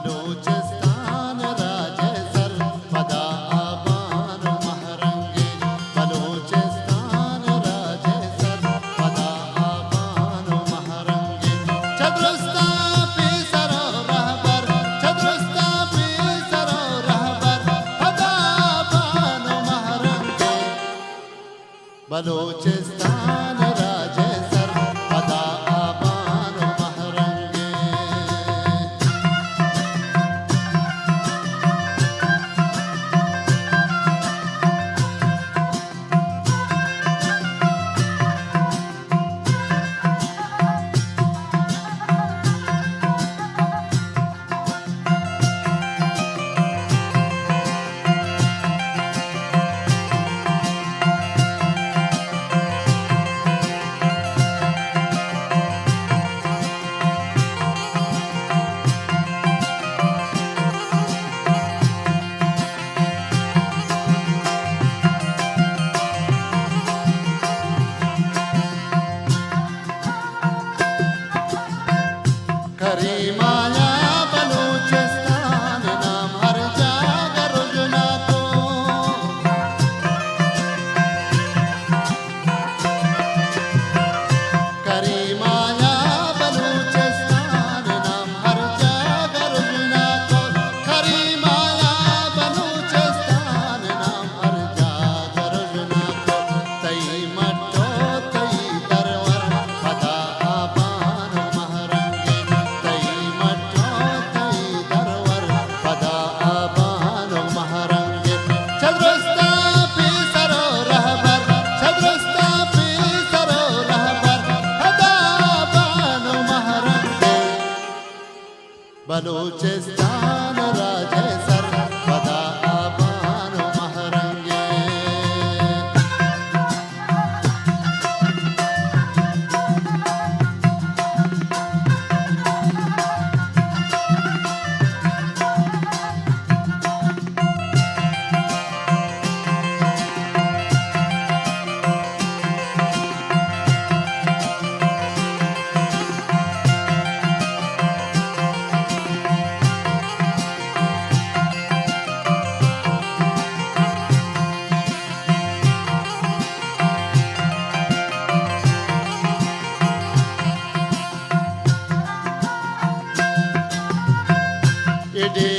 बलूचिस्तान राजे सर्वदा आबान महरंगे बलूचिस्तान राजे सर्वदा आबान महरंगे चदरुस्ता पे सरो रहबर चदरुस्ता पे सरो रहबर फदा आबान महरंगे बलूचिस्तान राजे सर्वदा आबान महरंगे करीमाया बलूचिस्तान नाम हर जागर रुजना तो करीमाया बलूचिस्तान नाम हर जागर रुजना तो करीमाया बलूचिस्तान नाम हर जागर रुजना तो तई मट्टो तई दरवर फदा आबान महरंगे तई मट्टो तई दरवर फदा आबान महरंगे चदरुस्ता पे सरो रहबर चदरुस्ता पे सरो रहबर फदा आबान महरंगे बलूचिस्तान राजे सर्वदा आबान महरंगे इडे